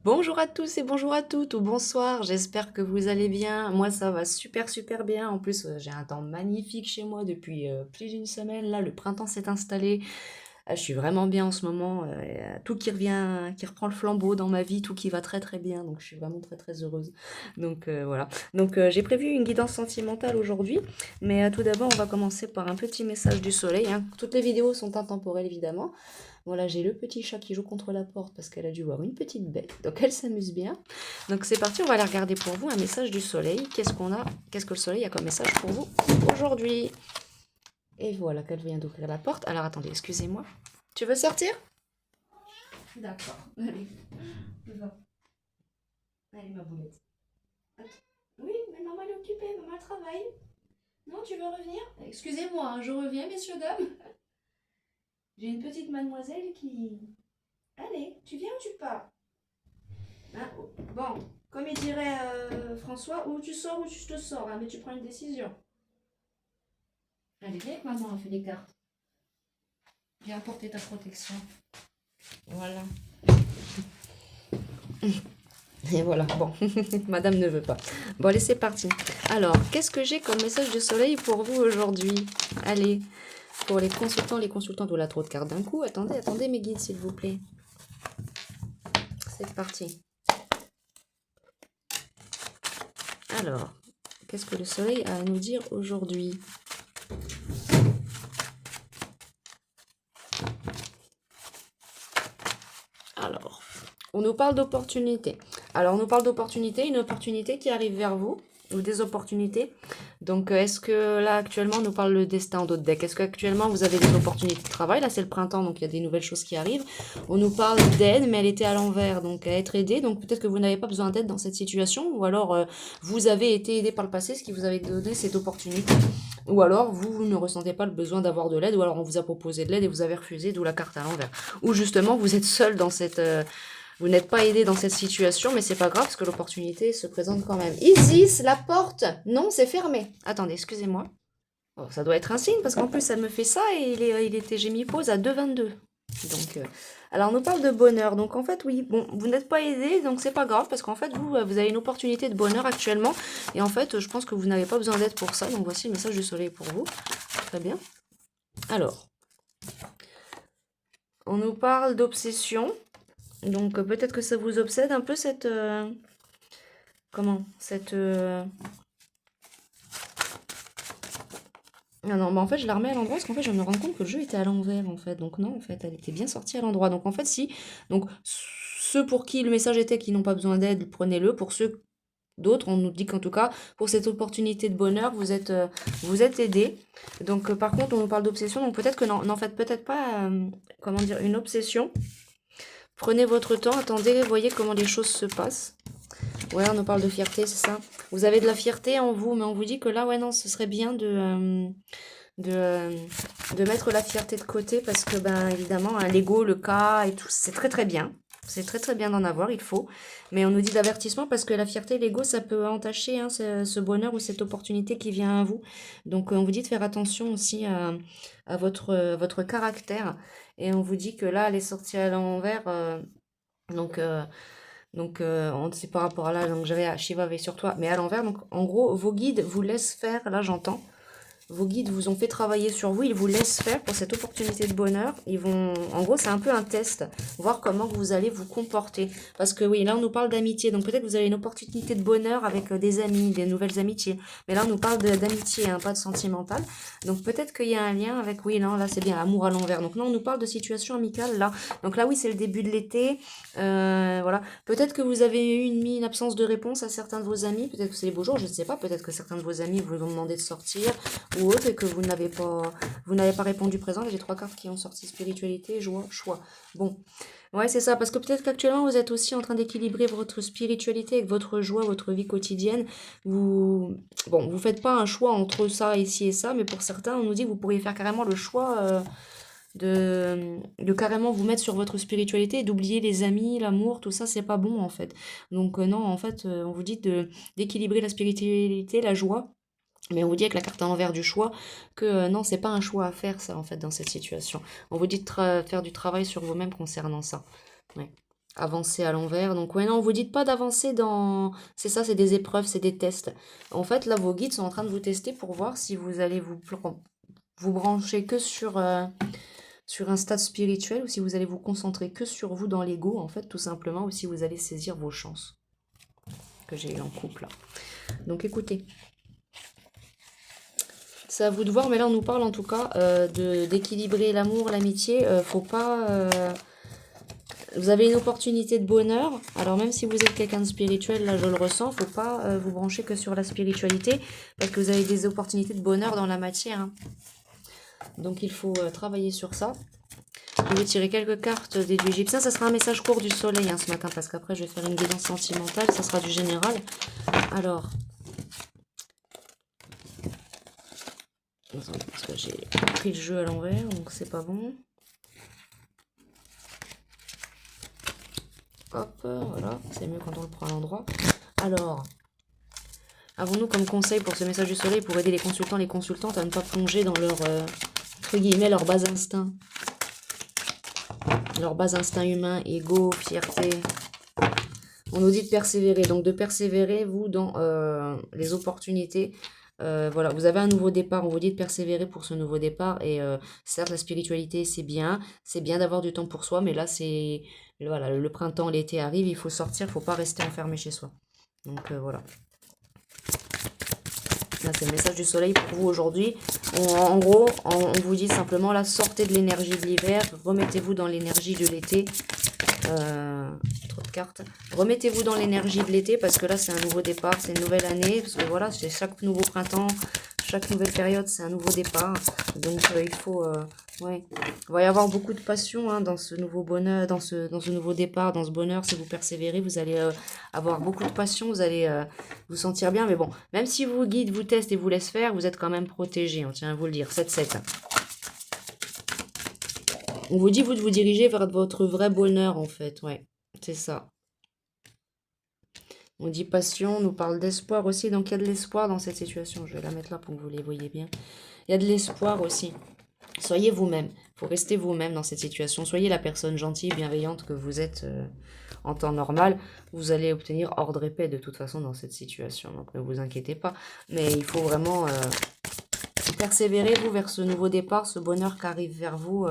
Bonjour à tous et bonjour à toutes, ou bonsoir, j'espère que vous allez bien. Moi ça va super super bien. En plus j'ai un temps magnifique chez moi depuis plus d'une semaine. Là le printemps s'est installé. Je suis vraiment bien en ce moment. Tout qui revient, qui reprend le flambeau dans ma vie, tout qui va très très bien. Donc je suis vraiment très très heureuse. Donc voilà. Donc j'ai prévu une guidance sentimentale aujourd'hui. Mais tout d'abord on va commencer par un petit message du soleil, hein. Toutes les vidéos sont intemporelles évidemment. Voilà, j'ai le petit chat qui joue contre la porte parce qu'elle a dû voir une petite bête. Donc elle s'amuse bien. Donc c'est parti, on va aller regarder pour vous un message du soleil. Qu'est-ce qu'on a? Qu'est-ce que le soleil a comme message pour vous aujourd'hui? Et voilà qu'elle vient d'ouvrir la porte. Alors attendez, excusez-moi. Tu veux sortir? D'accord. Allez, va. Allez ma boulette. Attends. Oui, mais maman elle est occupée, maman elle travaille. Non, tu veux revenir? Excusez-moi, hein, je reviens, messieurs, dames. J'ai une petite mademoiselle qui... Allez, tu viens ou tu pars? Hein, bon, comme il dirait François, ou tu sors ou tu te sors, hein, mais tu prends une décision. Allez, viens avec maman, on fait des cartes. Viens apporter ta protection. Voilà. Et voilà, bon, madame ne veut pas. Bon, allez, c'est parti. Alors, qu'est-ce que j'ai comme message du soleil pour vous aujourd'hui? Allez, pour les consultantes, voilà, trop de cartes d'un coup. Attendez, attendez mes guides, s'il vous plaît. C'est parti. Alors, qu'est-ce que le soleil a à nous dire aujourd'hui? Alors, on nous parle d'opportunité. Alors, on nous parle d'opportunité, une opportunité qui arrive vers vous, ou des opportunités. Donc, est-ce que là, actuellement, on nous parle le destin en d'autres decks? Est-ce qu'actuellement, vous avez des opportunités de travail? Là, c'est le printemps, donc il y a des nouvelles choses qui arrivent. On nous parle d'aide, mais elle était à l'envers, donc à être aidée. Donc, peut-être que vous n'avez pas besoin d'aide dans cette situation, ou alors vous avez été aidé par le passé, ce qui vous avait donné cette opportunité. Ou alors, vous ne ressentez pas le besoin d'avoir de l'aide, ou alors on vous a proposé de l'aide et vous avez refusé, d'où la carte à l'envers. Ou justement, vous êtes seul dans cette... vous n'êtes pas aidé dans cette situation, mais c'est pas grave parce que l'opportunité se présente quand même. Isis, la porte! Non, c'est fermé. Attendez, excusez-moi. Oh, ça doit être un signe parce qu'en plus, elle me fait ça et j'ai mis pause à 2,22. Donc, alors on nous parle de bonheur. Donc en fait, oui, bon, vous n'êtes pas aidé, donc c'est pas grave parce qu'en fait, vous avez une opportunité de bonheur actuellement. Et en fait, je pense que vous n'avez pas besoin d'aide pour ça. Donc voici le message du soleil pour vous. Très bien. Alors, on nous parle d'obsession. Donc peut-être que ça vous obsède un peu cette... comment? Cette... Ah non, bah en fait, je la remets à l'endroit parce qu'en fait, je me rends compte que le jeu était à l'envers, en fait. Donc non, en fait, elle était bien sortie à l'endroit. Donc en fait, si. Donc ceux pour qui le message était qui n'ont pas besoin d'aide, prenez-le. Pour ceux d'autres, on nous dit qu'en tout cas, pour cette opportunité de bonheur, vous êtes aidés. Donc par contre, on nous parle d'obsession. Donc peut-être que n'en faites peut-être pas, comment dire, une obsession. Prenez votre temps, attendez, voyez comment les choses se passent. Ouais, on nous parle de fierté, c'est ça. Vous avez de la fierté en vous, mais on vous dit que là, ouais, non, ce serait bien de, euh, de mettre la fierté de côté parce que, ben, évidemment, hein, l'ego, le cas et tout, c'est très très bien. C'est très très bien d'en avoir, il faut. Mais on nous dit d'avertissement parce que la fierté, l'ego, ça peut entacher hein, ce bonheur ou cette opportunité qui vient à vous. Donc, on vous dit de faire attention aussi à votre caractère. Et on vous dit que là, elle est sortie à l'envers. Donc, c'est par rapport à là, donc j'avais à Shiva veille sur toi, mais à l'envers. Donc, en gros, vos guides vous laissent faire, là j'entends, vos guides vous ont fait travailler sur vous, ils vous laissent faire pour cette opportunité de bonheur. Ils vont, en gros, c'est un peu un test, voir comment vous allez vous comporter. Parce que oui, là on nous parle d'amitié, donc peut-être vous avez une opportunité de bonheur avec des amis, des nouvelles amitiés. Mais là on nous parle d'amitié, hein, pas de sentimental. Donc peut-être qu'il y a un lien avec, oui, non, là c'est bien, amour à l'envers. Donc là on nous parle de situation amicale, là. Donc là oui, c'est le début de l'été. Voilà. Peut-être que vous avez eu mis une absence de réponse à certains de vos amis, peut-être que c'est les beaux jours, je ne sais pas, peut-être que certains de vos amis vous ont demandé de sortir ou autre et que vous n'avez pas répondu présent. J'ai trois cartes qui ont sorti spiritualité, joie, choix. Bon, ouais, c'est ça, parce que peut-être qu'actuellement vous êtes aussi en train d'équilibrer votre spiritualité avec votre joie, votre vie quotidienne. Vous faites pas un choix entre ça, ici et ça, mais pour certains, on nous dit que vous pourriez faire carrément le choix. De carrément vous mettre sur votre spiritualité et d'oublier les amis, l'amour, tout ça, c'est pas bon en fait. Donc non, en fait, on vous dit d'équilibrer la spiritualité, la joie, mais on vous dit avec la carte à l'envers du choix que non, c'est pas un choix à faire ça en fait dans cette situation. On vous dit de faire du travail sur vous-même concernant ça. Ouais. Avancer à l'envers. Donc, ouais, non, vous dites pas d'avancer dans... C'est ça, c'est des épreuves, c'est des tests. En fait, là, vos guides sont en train de vous tester pour voir si vous allez vous brancher que sur un stade spirituel ou si vous allez vous concentrer que sur vous dans l'ego, en fait, tout simplement, ou si vous allez saisir vos chances que j'ai eu en couple, là. Donc, écoutez. C'est à vous de voir, mais là, on nous parle, en tout cas, d'équilibrer l'amour, l'amitié. Faut pas... Vous avez une opportunité de bonheur. Alors même si vous êtes quelqu'un de spirituel, là je le ressens, faut pas vous brancher que sur la spiritualité parce que vous avez des opportunités de bonheur dans la matière, hein. Donc il faut travailler sur ça. Je vais tirer quelques cartes des dieux égyptiens. Ça sera un message court du soleil, hein, ce matin parce qu'après je vais faire une guidance sentimentale. Ça sera du général. Alors, parce que j'ai pris le jeu à l'envers, donc c'est pas bon. Hop, voilà, c'est mieux quand on le prend à l'endroit. Alors, avons-nous comme conseil pour ce message du soleil pour aider les consultants, les consultantes à ne pas plonger dans leur, entre guillemets, leur bas instinct. Leur bas instinct humain, ego, fierté. On nous dit de persévérer, donc de persévérer, vous, dans les opportunités. Voilà, vous avez un nouveau départ, on vous dit de persévérer pour ce nouveau départ. Et certes, la spiritualité, c'est bien d'avoir du temps pour soi, mais là, c'est... Voilà, le printemps, l'été arrive, il faut sortir, il ne faut pas rester enfermé chez soi. Donc voilà. Là, c'est le message du soleil pour vous aujourd'hui. En gros, on vous dit simplement, là, sortez de l'énergie de l'hiver, remettez-vous dans l'énergie de l'été. Trop de cartes. Remettez-vous dans l'énergie de l'été parce que là, c'est un nouveau départ, c'est une nouvelle année. Parce que voilà, c'est chaque nouveau printemps, chaque nouvelle période, c'est un nouveau départ. Donc, il faut... ouais. Il va y avoir beaucoup de passion, hein, dans ce nouveau bonheur, dans ce nouveau départ, dans ce bonheur. Si vous persévérez, vous allez avoir beaucoup de passion, vous allez vous sentir bien. Mais bon, même si vos guides vous testent et vous laissent faire, vous êtes quand même protégé, on tient à vous le dire. 7-7. On vous dit, vous, de vous diriger vers votre vrai bonheur, en fait. Ouais, c'est ça. On dit passion, on nous parle d'espoir aussi. Donc, il y a de l'espoir dans cette situation. Je vais la mettre là pour que vous les voyez bien. Il y a de l'espoir aussi. Soyez vous-même. Il faut rester vous-même dans cette situation. Soyez la personne gentille, bienveillante que vous êtes en temps normal. Vous allez obtenir ordre et paix de toute façon dans cette situation. Donc, ne vous inquiétez pas. Mais il faut vraiment persévérer, vous, vers ce nouveau départ, ce bonheur qui arrive vers vous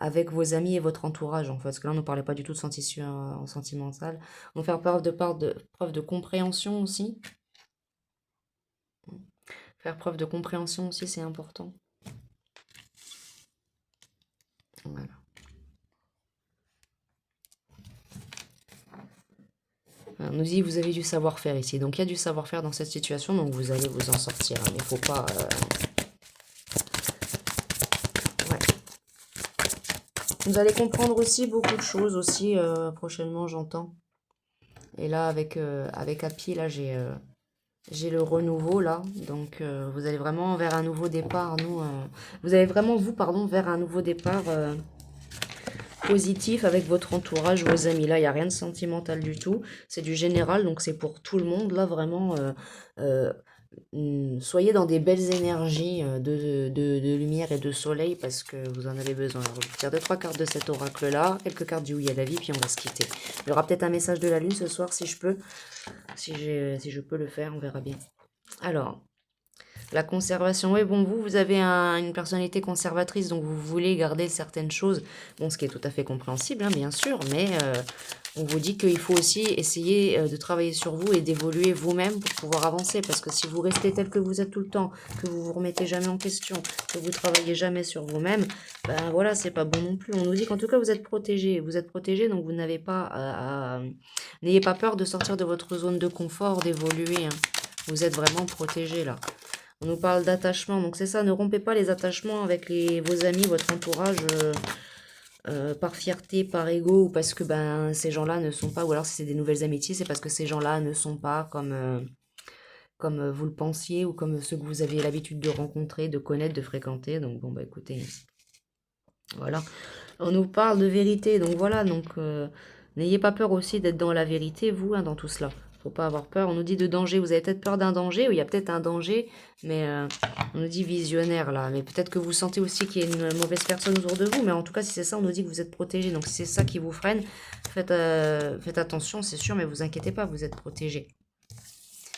avec vos amis et votre entourage, en fait. Parce que là, on ne parlait pas du tout de sentimental. Donc, faire preuve de compréhension aussi. Faire preuve de compréhension aussi, c'est important. Voilà. On nous dit, vous avez du savoir-faire ici. Donc, il y a du savoir-faire dans cette situation, donc vous allez vous en sortir. Mais il ne faut pas... Ouais. Vous allez comprendre aussi beaucoup de choses aussi prochainement, j'entends. Et là, avec Happy, là, j'ai le renouveau, là. Donc, vous allez vraiment vers un nouveau départ. Vous allez vraiment, vous, pardon, vers un nouveau départ positif avec votre entourage, vos amis. Là, il n'y a rien de sentimental du tout. C'est du général, donc c'est pour tout le monde. Là, vraiment, soyez dans des belles énergies de lumière et de soleil parce que vous en avez besoin. Alors, je vais faire 2-3 cartes de cet oracle-là, quelques cartes du oui à la vie, puis on va se quitter. Il y aura peut-être un message de la lune ce soir si je peux. Si je peux le faire, on verra bien. Alors, la conservation, oui, bon, vous avez une personnalité conservatrice, donc vous voulez garder certaines choses, bon, ce qui est tout à fait compréhensible, hein, bien sûr, mais on vous dit qu'il faut aussi essayer de travailler sur vous et d'évoluer vous-même pour pouvoir avancer, parce que si vous restez tel que vous êtes tout le temps, que vous vous remettez jamais en question, que vous travaillez jamais sur vous-même, ben voilà, c'est pas bon non plus. On nous dit qu'en tout cas, vous êtes protégé, donc vous n'avez pas n'ayez pas peur de sortir de votre zone de confort, d'évoluer, hein. Vous êtes vraiment protégé, là. On nous parle d'attachement, donc c'est ça, ne rompez pas les attachements avec vos amis, votre entourage, par fierté, par ego, ou parce que ben, ces gens-là ne sont pas, ou alors si c'est des nouvelles amitiés, c'est parce que ces gens-là ne sont pas comme vous le pensiez, ou comme ceux que vous aviez l'habitude de rencontrer, de connaître, de fréquenter. Donc bon, bah écoutez, voilà. On nous parle de vérité, donc voilà, donc n'ayez pas peur aussi d'être dans la vérité, vous, hein, dans tout cela. Faut pas avoir peur. On nous dit de danger. Vous avez peut-être peur d'un danger. Oui, il y a peut-être un danger. Mais on nous dit visionnaire là. Mais peut-être que vous sentez aussi qu'il y a une mauvaise personne autour de vous. Mais en tout cas, si c'est ça, on nous dit que vous êtes protégé. Donc si c'est ça qui vous freine, faites attention, c'est sûr. Mais vous inquiétez pas, vous êtes protégé.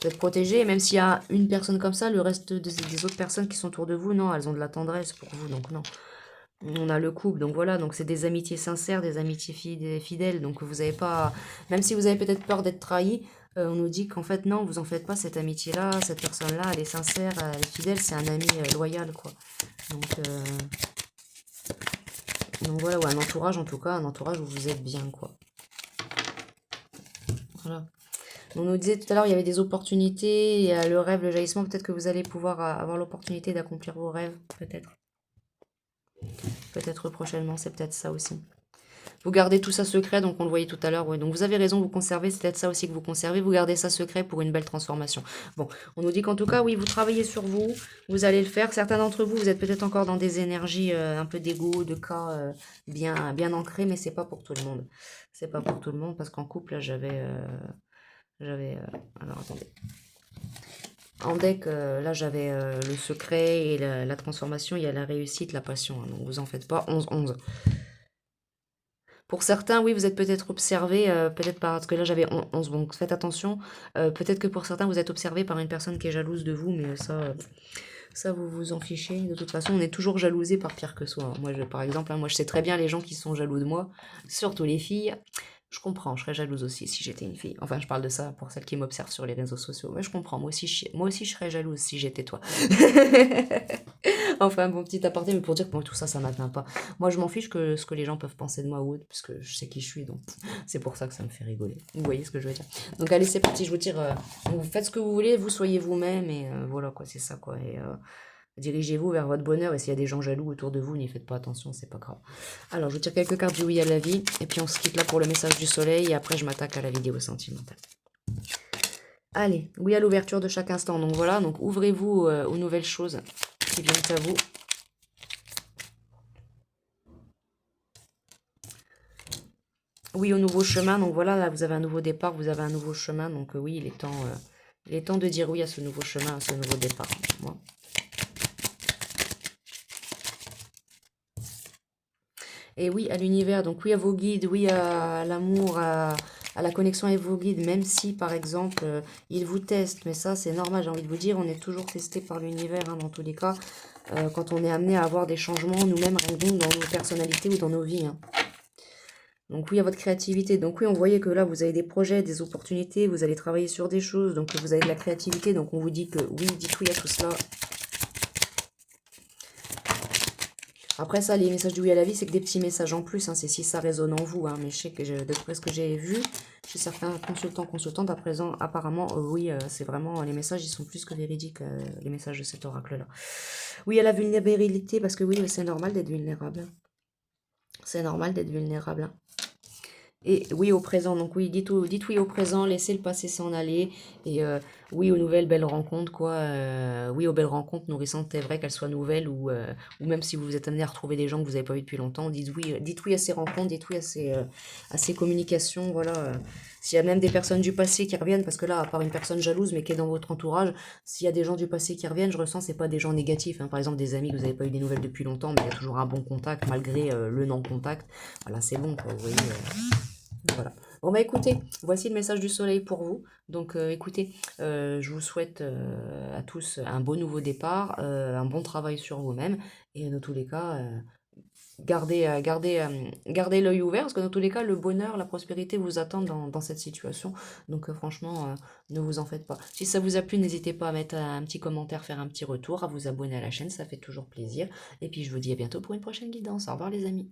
Vous êtes protégé. Et même s'il y a une personne comme ça, le reste des autres personnes qui sont autour de vous, non, elles ont de la tendresse pour vous. Donc non. On a le couple, donc voilà, donc c'est des amitiés sincères, des amitiés fidèles, donc vous n'avez pas, même si vous avez peut-être peur d'être trahi, on nous dit qu'en fait non, vous en faites pas, cette amitié-là, cette personne-là, elle est sincère, elle est fidèle, c'est un ami loyal, quoi. Donc, euh, donc voilà, ou un entourage en tout cas, un entourage où vous êtes bien, quoi. Voilà. On nous disait tout à l'heure, il y avait des opportunités, il y a le rêve, le jaillissement, peut-être que vous allez pouvoir avoir l'opportunité d'accomplir vos rêves, peut-être. Peut-être prochainement, c'est peut-être ça aussi. Vous gardez tout ça secret, donc on le voyait tout à l'heure, ouais. Donc vous avez raison, vous conservez, c'est peut-être ça aussi que vous conservez, vous gardez ça secret pour une belle transformation. Bon, on nous dit qu'en tout cas, oui, vous travaillez sur vous, vous allez le faire. Certains d'entre vous, vous êtes peut-être encore dans des énergies un peu d'ego, de cas bien ancrées, mais c'est pas pour tout le monde. C'est pas pour tout le monde, parce qu'en couple, là, alors attendez. En deck, là, j'avais le secret et la transformation, il y a la réussite, la passion, hein, donc vous en faites pas, 11-11. Pour certains, oui, vous êtes peut-être observé, peut-être parce que là j'avais 11, donc faites attention. Peut-être que pour certains, vous êtes observé par une personne qui est jalouse de vous, mais ça vous vous en fichez. De toute façon, on est toujours jalousé par pire que soi, hein. Moi, par exemple, hein, moi je sais très bien les gens qui sont jaloux de moi, surtout les filles. Je comprends, je serais jalouse aussi si j'étais une fille. Enfin, je parle de ça pour celles qui m'observent sur les réseaux sociaux. Mais je comprends, moi aussi je serais jalouse si j'étais toi. Enfin, bon petit aparté, mais pour dire que moi, tout ça, ça m'atteint pas. Moi, je m'en fiche que ce que les gens peuvent penser de moi ou autre, puisque je sais qui je suis, donc c'est pour ça que ça me fait rigoler. Vous voyez ce que je veux dire? Donc, allez, c'est parti, je vous tire. Vous faites ce que vous voulez, vous soyez vous-même, et voilà, quoi, c'est ça, quoi. Et dirigez-vous vers votre bonheur, et s'il y a des gens jaloux autour de vous, n'y faites pas attention, c'est pas grave. Alors, je vous tire quelques cartes du oui à la vie, et puis on se quitte là pour le message du soleil, et après, je m'attaque à la vidéo sentimentale. Allez, oui à l'ouverture de chaque instant. Donc voilà, donc ouvrez-vous aux nouvelles choses qui viennent à vous. Oui, au nouveau chemin. Donc voilà, là, vous avez un nouveau départ, vous avez un nouveau chemin. Donc oui, il est temps de dire oui à ce nouveau chemin, à ce nouveau départ. Moi. Et oui, à l'univers. Donc oui à vos guides, oui à l'amour, à la connexion avec vos guides, même si, par exemple, ils vous testent. Mais ça, c'est normal, j'ai envie de vous dire, on est toujours testé par l'univers, hein, dans tous les cas, quand on est amené à avoir des changements nous-mêmes, dans nos personnalités ou dans nos vies, hein. Donc oui, à votre créativité. Donc oui, on voyait que là, vous avez des projets, des opportunités, vous allez travailler sur des choses, donc vous avez de la créativité. Donc on vous dit que oui, dites oui à tout cela. Après ça, les messages du oui à la vie, c'est que des petits messages en plus, hein, c'est si ça résonne en vous, hein, mais je sais que d'après ce que j'ai vu, chez certains consultantes à présent, apparemment, oui, c'est vraiment, les messages, ils sont plus que véridiques, les messages de cet oracle-là. Oui, à la vulnérabilité, parce que oui, c'est normal d'être vulnérable. C'est normal d'être vulnérable, hein. Et oui au présent, donc oui, dites oui au présent, laissez le passé s'en aller. Et oui aux nouvelles belles rencontres, quoi. Oui aux belles rencontres nourrissantes, c'est vrai qu'elles soient nouvelles ou même si vous vous êtes amené à retrouver des gens que vous n'avez pas vus depuis longtemps, dites oui à ces rencontres, dites oui à ces communications, voilà. S'il y a même des personnes du passé qui reviennent, parce que là, à part une personne jalouse, mais qui est dans votre entourage, s'il y a des gens du passé qui reviennent, je ressens, c'est pas des gens négatifs, hein. Par exemple, des amis que vous n'avez pas eu des nouvelles depuis longtemps, mais il y a toujours un bon contact, malgré le non-contact. Voilà, c'est bon, quoi, vous voyez. Voilà. Bon bah écoutez, voici le message du soleil pour vous. Donc écoutez, je vous souhaite à tous un beau nouveau départ, un bon travail sur vous-même. Et dans tous les cas, gardez l'œil ouvert, parce que dans tous les cas, le bonheur, la prospérité vous attendent dans cette situation. Donc franchement, ne vous en faites pas. Si ça vous a plu, n'hésitez pas à mettre un petit commentaire, faire un petit retour, à vous abonner à la chaîne, ça fait toujours plaisir. Et puis je vous dis à bientôt pour une prochaine guidance. Au revoir les amis.